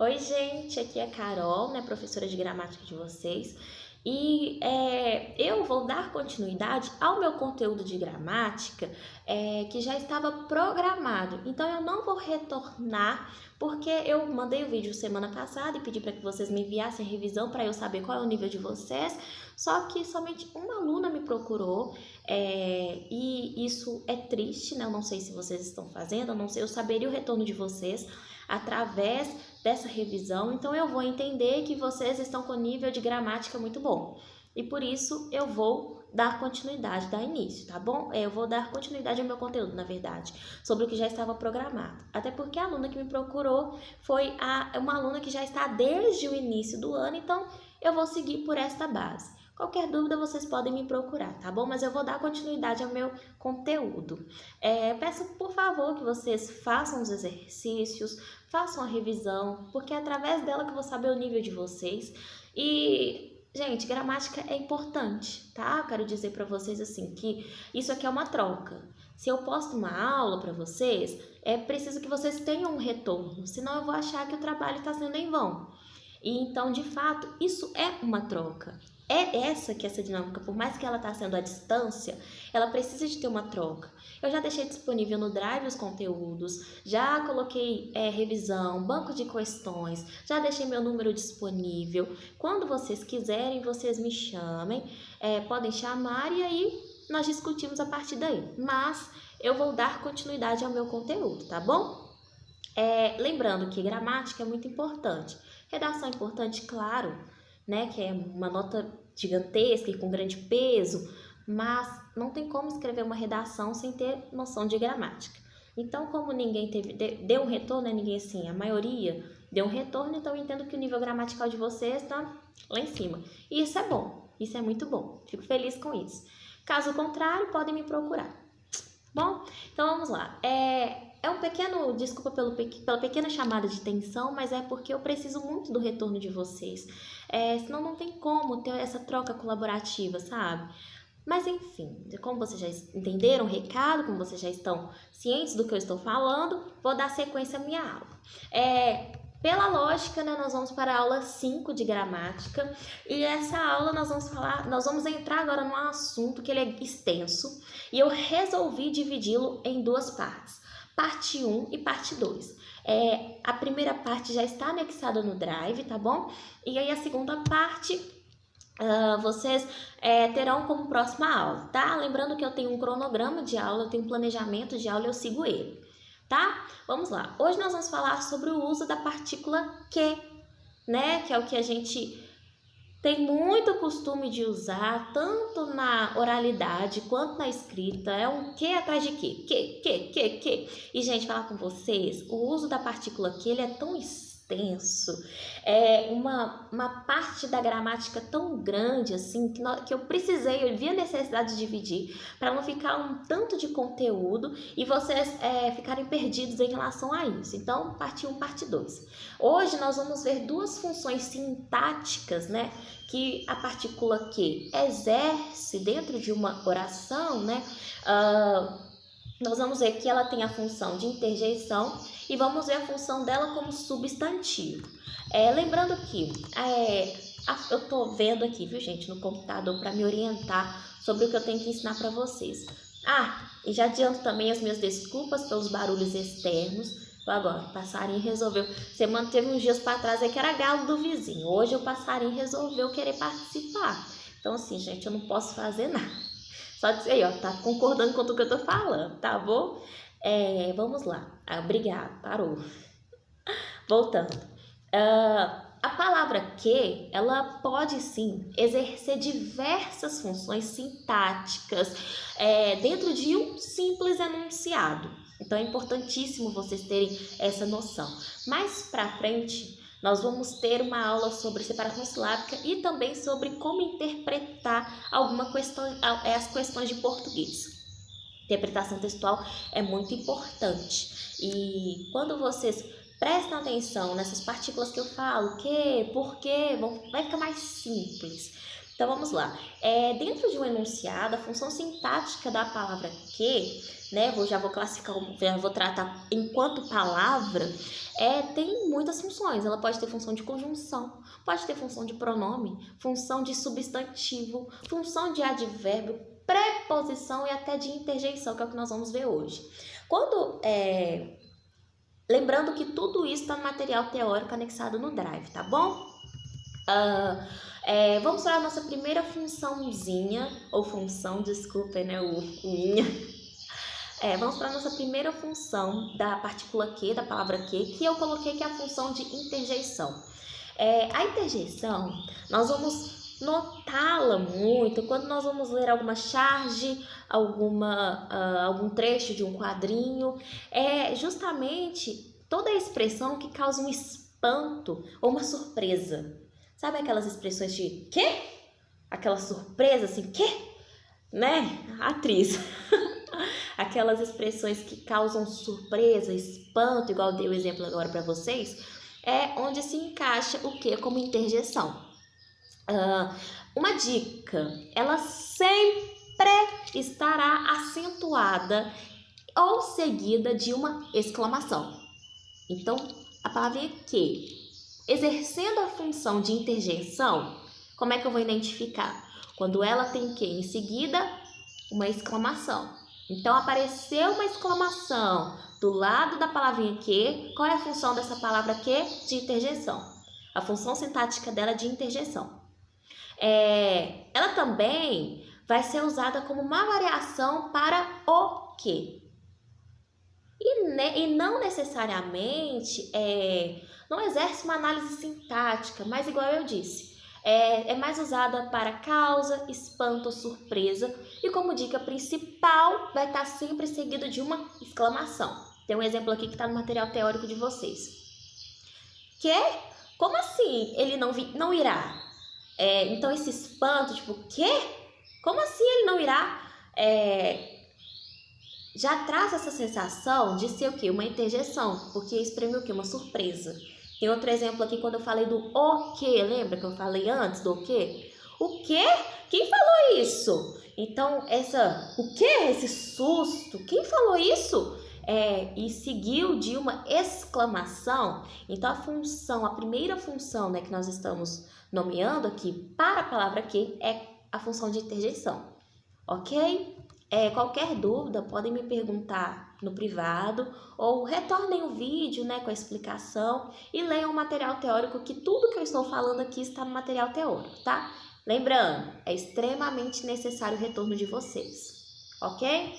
Oi, gente, aqui é a Carol, né, professora de gramática de vocês. E eu vou dar continuidade ao meu conteúdo de gramática que já estava programado. Então, eu não vou retornar porque eu mandei o vídeo semana passada e pedi para que vocês me enviassem a revisão para eu saber qual é o nível de vocês. Só que somente uma aluna me procurou e isso é triste, né? Eu não sei se vocês estão fazendo, eu não sei, eu saberia o retorno de vocês através dessa revisão, então eu vou entender que vocês estão com nível de gramática muito bom. E por isso eu vou dar continuidade, dar início, tá bom? Eu vou dar continuidade ao meu conteúdo, na verdade, sobre o que já estava programado. Até porque a aluna que me procurou foi uma aluna que já está desde o início do ano, então eu vou seguir por esta base. Qualquer dúvida vocês podem me procurar, tá bom? Mas eu vou dar continuidade ao meu conteúdo. Peço, por favor, que vocês façam os exercícios, façam a revisão, porque é através dela que eu vou saber o nível de vocês. E, gente, gramática é importante, tá? Eu quero dizer para vocês assim que isso aqui é uma troca. Se eu posto uma aula para vocês, é preciso que vocês tenham um retorno, senão eu vou achar que o trabalho está sendo em vão. E então, de fato, isso é uma troca. Essa dinâmica, por mais que ela está sendo à distância, ela precisa de ter uma troca. Eu já deixei disponível no Drive os conteúdos, já coloquei revisão, banco de questões, já deixei meu número disponível. Quando vocês quiserem, vocês me chamem, podem chamar e aí nós discutimos a partir daí. Mas eu vou dar continuidade ao meu conteúdo, tá bom? Lembrando que gramática é muito importante. Redação é importante, claro, né, que é uma nota gigantesca e com grande peso, mas não tem como escrever uma redação sem ter noção de gramática. Então, como ninguém deu um retorno, né, ninguém assim, a maioria deu um retorno, então eu entendo que o nível gramatical de vocês está lá em cima. E isso é bom, isso é muito bom, fico feliz com isso. Caso contrário, podem me procurar. Bom, então vamos lá. Desculpa pela pequena chamada de atenção, mas é porque eu preciso muito do retorno de vocês. Senão não tem como ter essa troca colaborativa, sabe? Mas enfim, como vocês já entenderam o recado, como vocês já estão cientes do que eu estou falando, vou dar sequência à minha aula. Pela lógica, né, nós vamos para a aula 5 de gramática e essa aula nós vamos entrar agora num assunto que ele é extenso e eu resolvi dividi-lo em duas partes, parte 1 e parte 2. A primeira parte já está anexada no Drive, tá bom? E aí a segunda parte vocês terão como próxima aula, tá? Lembrando que eu tenho um cronograma de aula, eu tenho um planejamento de aula, eu sigo ele. Tá? Vamos lá. Hoje nós vamos falar sobre o uso da partícula que, né? Que é o que a gente tem muito costume de usar, tanto na oralidade quanto na escrita. É um que atrás de que. Que. E, gente, falar com vocês, o uso da partícula que, ele é tão extenso, uma parte da gramática tão grande assim que eu vi a necessidade de dividir para não ficar um tanto de conteúdo e vocês ficarem perdidos em relação a isso. Então, parte 1, parte 2. Hoje nós vamos ver duas funções sintáticas, né, que a partícula que exerce dentro de uma oração, né? Nós vamos ver que ela tem a função de interjeição e vamos ver a função dela como substantivo. Lembrando que eu estou vendo aqui, viu, gente, no computador para me orientar sobre o que eu tenho que ensinar para vocês. E já adianto também as minhas desculpas pelos barulhos externos. Agora, o passarinho resolveu. Semana teve uns dias para trás aí que era galo do vizinho. Hoje o passarinho resolveu querer participar. Então, assim, gente, eu não posso fazer nada. Só dizer aí, ó, tá concordando com tudo que eu tô falando, tá bom? Vamos lá. Obrigada, parou. Voltando. A palavra que, ela pode sim exercer diversas funções sintáticas dentro de um simples enunciado. Então é importantíssimo vocês terem essa noção. Mais pra frente, nós vamos ter uma aula sobre separação silábica e também sobre como interpretar as questões de português. Interpretação textual é muito importante. E quando vocês prestam atenção nessas partículas que eu falo, que, por quê, vai ficar mais simples. Então vamos lá. Dentro de um enunciado, a função sintática da palavra que, né, já vou classificar, já vou tratar enquanto palavra, tem muitas funções. Ela pode ter função de conjunção, pode ter função de pronome, função de substantivo, função de advérbio, preposição e até de interjeição, que é o que nós vamos ver hoje. Lembrando que tudo isso está no material teórico anexado no Drive, tá bom? Vamos para a nossa primeira funçãozinha, ou função, desculpem, né, vamos para a nossa primeira função da partícula que, da palavra que eu coloquei que é a função de interjeição. A interjeição, nós vamos notá-la muito quando nós vamos ler alguma charge, algum trecho de um quadrinho. É justamente toda a expressão que causa um espanto ou uma surpresa. Sabe aquelas expressões de quê? Aquela surpresa assim, quê? Né? Atriz. Aquelas expressões que causam surpresa, espanto, igual eu dei o exemplo agora para vocês, onde se encaixa o que como interjeição. Uma dica, ela sempre estará acentuada ou seguida de uma exclamação. Então, a palavrinha que, exercendo a função de interjeição, como é que eu vou identificar? Quando ela tem que em seguida uma exclamação. Então, apareceu uma exclamação do lado da palavrinha que, qual é a função dessa palavra que? De interjeição. A função sintática dela é de interjeição. Ela também vai ser usada como uma variação para o que. E não necessariamente não exerce uma análise sintática, mas igual eu disse, é mais usada para causa, espanto, surpresa, e como dica principal vai estar sempre seguido de uma exclamação. Tem um exemplo aqui que está no material teórico de vocês. Que? Como assim ele não irá? Então esse espanto, tipo, quê? Como assim ele não irá? Já traz essa sensação de ser o quê? Uma interjeição, porque exprime o quê? Uma surpresa. Tem outro exemplo aqui quando eu falei do o quê, lembra que eu falei antes do o quê? O quê? Quem falou isso? Então, o quê? Esse susto, quem falou isso? E seguiu de uma exclamação. Então, a primeira função, né, que nós estamos nomeando aqui para a palavra que é a função de interjeição, ok? Qualquer dúvida, podem me perguntar no privado ou retornem o vídeo, né, com a explicação e leiam o material teórico, que tudo que eu estou falando aqui está no material teórico, tá? Lembrando, é extremamente necessário o retorno de vocês, ok?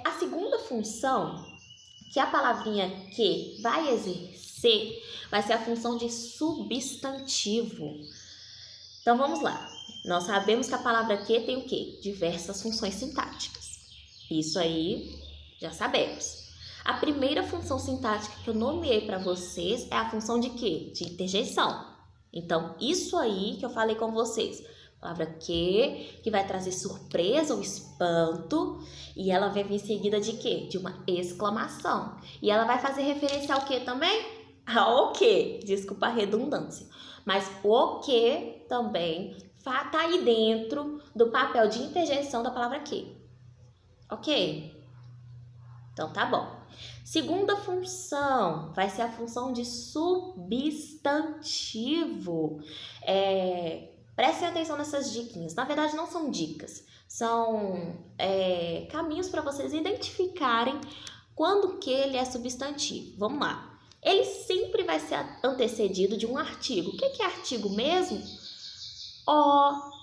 A segunda função que a palavrinha que vai exercer vai ser a função de substantivo. Então, vamos lá. Nós sabemos que a palavra que tem o quê? Diversas funções sintáticas. Isso aí, já sabemos. A primeira função sintática que eu nomeei para vocês é a função de quê? De interjeição. Então, isso aí que eu falei com vocês. A palavra que vai trazer surpresa ou espanto, e ela vai vir seguida de quê? De uma exclamação. E ela vai fazer referência ao quê também? Ao quê? Desculpa a redundância. Mas o que também está aí dentro do papel de interjeição da palavra que. Ok? Então, tá bom. Segunda função vai ser a função de substantivo. Prestem atenção nessas diquinhas. Na verdade, não são dicas. São caminhos para vocês identificarem quando que ele é substantivo. Vamos lá. Ele sempre vai ser antecedido de um artigo. O que é artigo mesmo? O,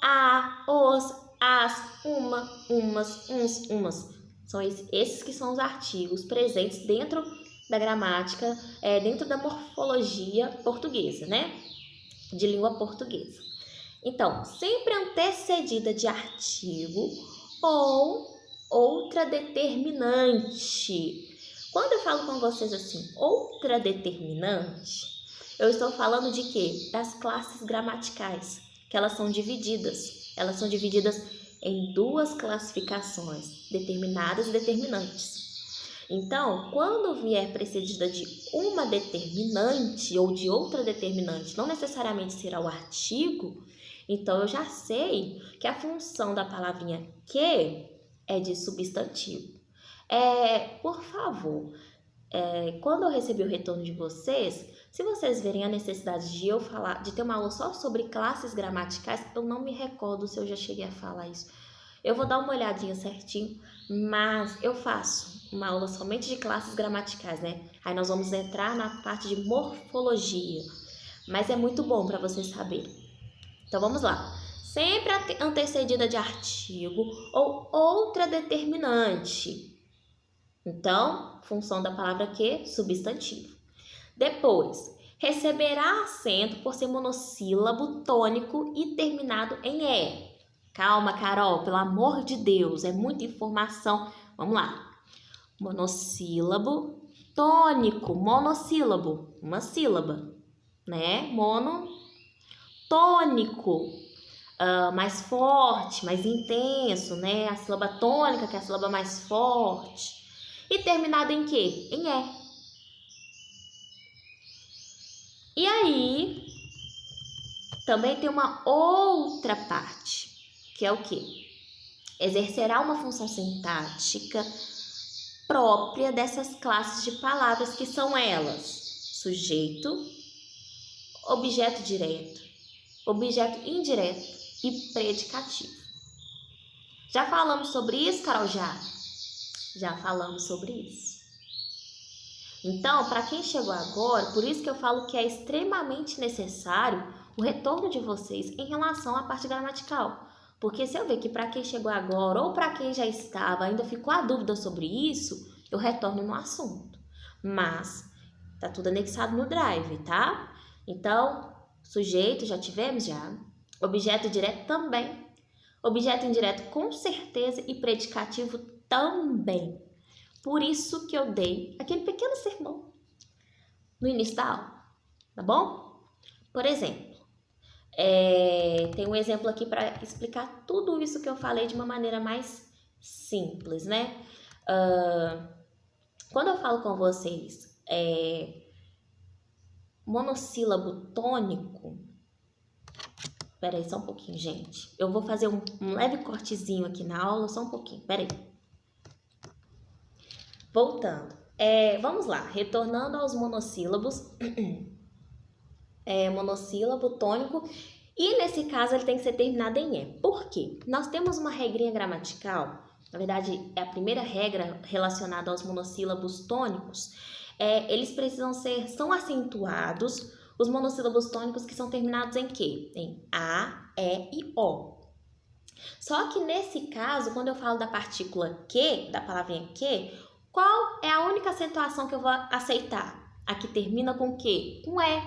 a, os, as, uma, umas, uns, umas. São esses que são os artigos presentes dentro da gramática, dentro da morfologia portuguesa, né? De língua portuguesa. Então, sempre antecedida de artigo ou outra determinante. Quando eu falo com vocês assim, outra determinante, eu estou falando de quê? Das classes gramaticais, que elas são divididas. Elas são divididas em duas classificações, determinadas e determinantes. Então, quando vier precedida de uma determinante ou de outra determinante, não necessariamente será o artigo, Então, eu já sei que a função da palavrinha que é de substantivo. Por favor, quando eu receber o retorno de vocês, se vocês verem a necessidade de eu falar, de ter uma aula só sobre classes gramaticais, eu não me recordo se eu já cheguei a falar isso. Eu vou dar uma olhadinha certinho, mas eu faço uma aula somente de classes gramaticais, né? Aí nós vamos entrar na parte de morfologia, mas é muito bom para vocês saberem. Então vamos lá. Sempre antecedida de artigo ou outra determinante. Então, função da palavra que? Substantivo. Depois, receberá acento por ser monossílabo tônico e terminado em E. Calma, Carol, pelo amor de Deus, é muita informação. Vamos lá. Monossílabo tônico, monossílabo, uma sílaba, né? Monotônico, mais forte, mais intenso, né? A sílaba tônica, que é a sílaba mais forte. E terminado em quê? Em E. E aí, também tem uma outra parte, que é o quê? Exercerá uma função sintática própria dessas classes de palavras, que são elas: sujeito, objeto direto, objeto indireto e predicativo. Já falamos sobre isso, Carol? Já falamos sobre isso. Então, para quem chegou agora, por isso que eu falo que é extremamente necessário o retorno de vocês em relação à parte gramatical. Porque se eu ver que para quem chegou agora ou para quem já estava ainda ficou a dúvida sobre isso, eu retorno no assunto. Mas tá tudo anexado no Drive, tá? Então, sujeito já tivemos já, objeto direto também, objeto indireto com certeza e predicativo também. Por isso que eu dei aquele pequeno sermão no início da aula, tá bom? Por exemplo, tem um exemplo aqui para explicar tudo isso que eu falei de uma maneira mais simples, né? Quando eu falo com vocês monossílabo tônico, peraí, só um pouquinho, gente. Eu vou fazer um leve cortezinho aqui na aula, só um pouquinho, peraí. Voltando, vamos lá, retornando aos monossílabos, monossílabo tônico, e nesse caso ele tem que ser terminado em E. Por quê? Nós temos uma regrinha gramatical, na verdade é a primeira regra relacionada aos monossílabos tônicos, eles são acentuados, os monossílabos tônicos que são terminados em quê? Em A, E e O. Só que nesse caso, quando eu falo da partícula que, da palavrinha que, qual é a única acentuação que eu vou aceitar? A que termina com que? Com E.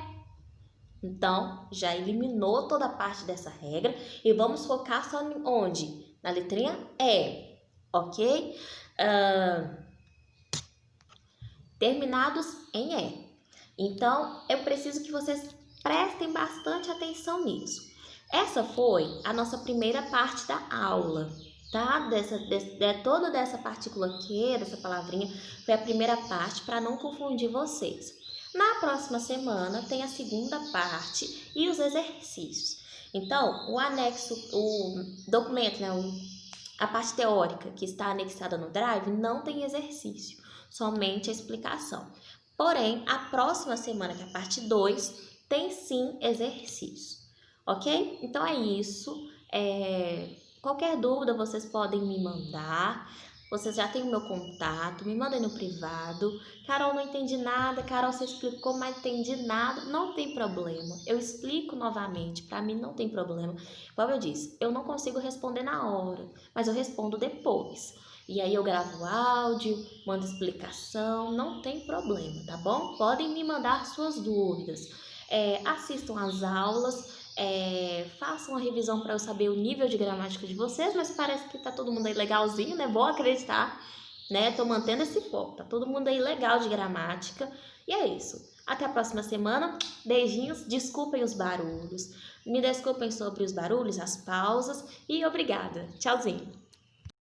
Então, já eliminou toda a parte dessa regra e vamos focar só onde? Na letrinha E, ok? Terminados em E. Então, eu preciso que vocês prestem bastante atenção nisso. Essa foi a nossa primeira parte da aula. Tá? Toda dessa partícula que, dessa palavrinha, foi a primeira parte para não confundir vocês. Na próxima semana tem a segunda parte e os exercícios. Então, o anexo, o documento, né, a parte teórica que está anexada no Drive não tem exercício, somente a explicação. Porém, a próxima semana, que é a parte 2, tem sim exercício, ok? Então é isso. Qualquer dúvida vocês podem me mandar, vocês já têm o meu contato, me mandem no privado. Carol, não entendi nada, Carol, você explicou, mas não entendi nada, não tem problema, eu explico novamente, para mim não tem problema. Como eu disse, eu não consigo responder na hora, mas eu respondo depois. E aí eu gravo áudio, mando explicação, não tem problema, tá bom? Podem me mandar suas dúvidas, assistam às aulas, façam a revisão para eu saber o nível de gramática de vocês, mas parece que tá todo mundo aí legalzinho, né? Vou acreditar, né? Tô mantendo esse foco, tá todo mundo aí legal de gramática. E é isso. Até a próxima semana. Beijinhos, desculpem os barulhos, me desculpem sobre os barulhos, as pausas e obrigada. Tchauzinho.